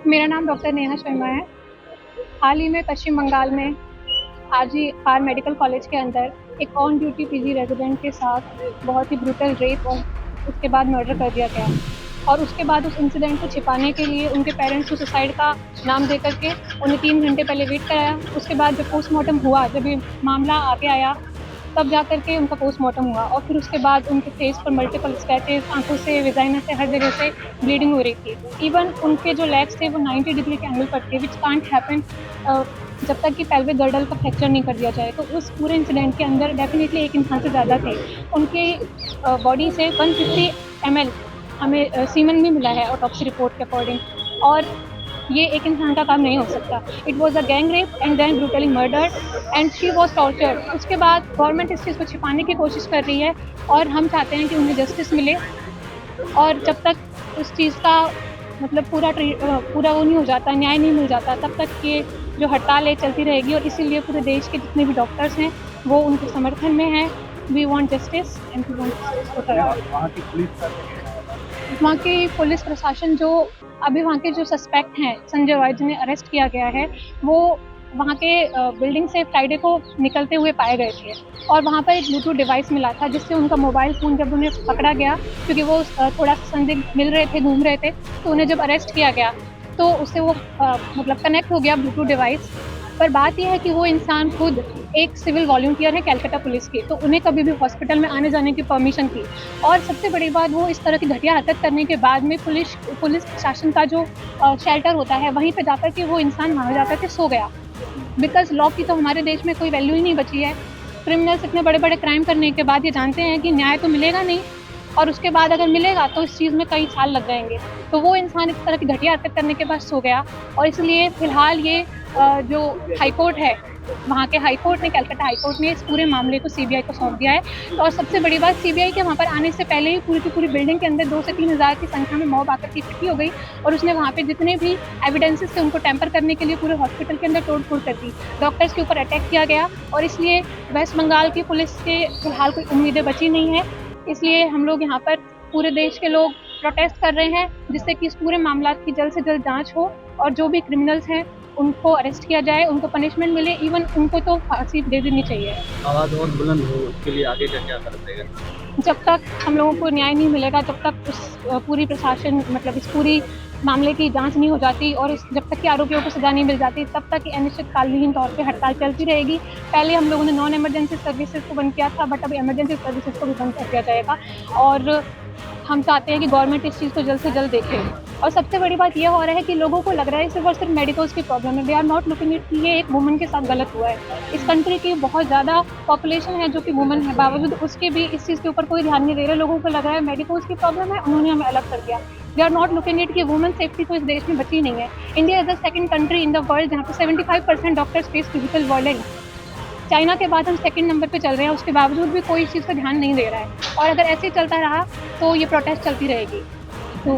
मेरा नाम डॉक्टर नेहा शर्मा है। हाल ही में पश्चिम बंगाल में आरजी आर मेडिकल कॉलेज के अंदर एक ऑन ड्यूटी पीजी रेजिडेंट के साथ बहुत ही ब्रूटल रेप और उसके बाद मर्डर कर दिया गया। और उसके बाद उस इंसिडेंट को छिपाने के लिए उनके पेरेंट्स को सुसाइड का नाम दे करके उन्हें 3 घंटे पहले वेट कराया। उसके बाद जब पोस्टमार्टम हुआ, जब ये मामला आगे आया, तब जा करके उनका पोस्टमार्टम हुआ और फिर उसके बाद उनके फेस पर मल्टीपल स्क्रैचेस, आंखों से, वेजाइना से, हर जगह से ब्लीडिंग हो रही थी। इवन उनके जो लेग्स थे वो 90 डिग्री के एंगल पर थे, विच कांट हैपन जब तक कि पेल्विक गर्डल का फ्रैक्चर नहीं कर दिया जाए। तो उस पूरे इंसिडेंट के अंदर डेफिनेटली एक इंसान से ज़्यादा थे। उनके बॉडी से 150 ml हमें सीमन भी मिला है ऑटोप्सी रिपोर्ट के अकॉर्डिंग। और ये एक इंसान का काम नहीं हो सकता। It was a gang rape and then brutally murdered and she was tortured. उसके बाद गवर्नमेंट इस चीज़ को छिपाने की कोशिश कर रही है और हम चाहते हैं कि उन्हें जस्टिस मिले। और जब तक उस चीज़ का मतलब पूरा वो नहीं हो जाता, न्याय नहीं मिल जाता, तब तक ये जो हड़ताल है चलती रहेगी। और इसीलिए पूरे देश के जितने भी डॉक्टर्स हैं वो उनके समर्थन में हैं। We want justice and we want वहाँ की पुलिस प्रशासन जो अभी वहाँ के जो सस्पेक्ट हैं संजय रॉय जिन्हें अरेस्ट किया गया है, वो वहाँ के बिल्डिंग से फ्राइडे को निकलते हुए पाए गए थे। और वहाँ पर एक ब्लूटूथ डिवाइस मिला था जिससे उनका मोबाइल फ़ोन जब उन्हें पकड़ा गया, क्योंकि वो थोड़ा संदिग्ध मिल रहे थे, घूम रहे थे, तो उन्हें जब अरेस्ट किया गया तो उससे वो मतलब कनेक्ट हो गया ब्लूटूथ डिवाइस। पर बात यह है कि वो इंसान खुद एक सिविल वॉलंटियर है कैलकाटा पुलिस के, तो उन्हें कभी भी हॉस्पिटल में आने जाने की परमिशन थी। और सबसे बड़ी बात, वो इस तरह की घटिया हरकत करने के बाद में पुलिस प्रशासन का जो शेल्टर होता है वहीं पे जाकर के वो इंसान वहाँ जाकर के सो गया। बिकॉज लॉ की तो हमारे देश में कोई वैल्यू ही नहीं बची है। क्रिमिनल्स इतने बड़े बड़े क्राइम करने के बाद ये जानते हैं कि न्याय तो मिलेगा नहीं, और उसके बाद अगर मिलेगा तो इस चीज़ में कई साल लग जाएंगे। तो वो इंसान इस तरह की घटिया हरकत करने के बाद सो गया। और इसलिए फ़िलहाल ये जो हाई कोर्ट है, वहाँ के हाई कोर्ट ने, कैलकाटा हाई कोर्ट ने इस पूरे मामले को सीबीआई को सौंप दिया है। और सबसे बड़ी बात, सीबीआई के वहाँ पर आने से पहले ही पूरी की पूरी बिल्डिंग के अंदर 2 से 3 हज़ार की संख्या में मॉब आकर के इकट्ठी हो गई और उसने वहाँ पे जितने भी एविडेंसेस थे उनको टेम्पर करने के लिए पूरे हॉस्पिटल के अंदर तोड़-फोड़ कर दी। डॉक्टर्स के ऊपर अटैक किया गया और इसलिए वेस्ट बंगाल की पुलिस के फिलहाल कोई उम्मीदें बची नहीं है। इसलिए हम लोग यहाँ पर पूरे देश के लोग प्रोटेस्ट कर रहे हैं, जिससे कि इस पूरे मामला की जल्द से जल्द जाँच हो और जो भी क्रिमिनल्स हैं उनको अरेस्ट किया जाए, उनको पनिशमेंट मिले, इवन उनको तो फांसी दे देनी चाहिए। आवाज़ और बुलंद हो, उसके लिए आगे का क्या करते हैं? जब तक हम लोगों को न्याय नहीं मिलेगा, जब तक उस पूरी प्रशासन मतलब इस पूरी मामले की जांच नहीं हो जाती और जब तक कि आरोपियों को सज़ा नहीं मिल जाती, तब तक अनिश्चितकालीन तौर पे हड़ताल चलती रहेगी। पहले हम लोगों ने नॉन इमरजेंसी सर्विसेज को बंद किया था, बट अभी इमरजेंसी सर्विसेज को भी बंद कर दिया जाएगा। और हम चाहते हैं कि गवर्नमेंट इस चीज़ को जल्द से जल्द देखे। और सबसे बड़ी बात यह हो रहा है कि लोगों को लग रहा है सिर्फ और सिर्फ मेडिकल्स की प्रॉब्लम है। They are not looking it कि ये एक वुमन के साथ गलत हुआ है। इस कंट्री की बहुत ज़्यादा पॉपुलेशन है जो कि वुमन है, बावजूद उसके भी इस चीज़ के ऊपर कोई ध्यान नहीं दे रहे। लोगों को लग रहा है मेडिकल्स की प्रॉब्लम है, उन्होंने हमें अलग कर दिया। They are not looking it कि वुमन सेफ्टी तो इस देश में बची नहीं है। India is the second country in the world जहाँ पे 75% doctors face physical violence. China के बाद हम सेकंड नंबर पे चल रहे हैं, उसके बावजूद भी कोई इस चीज़ का ध्यान नहीं दे रहा है। और अगर ऐसे ही चलता रहा तो ये प्रोटेस्ट चलती रहेगी। तो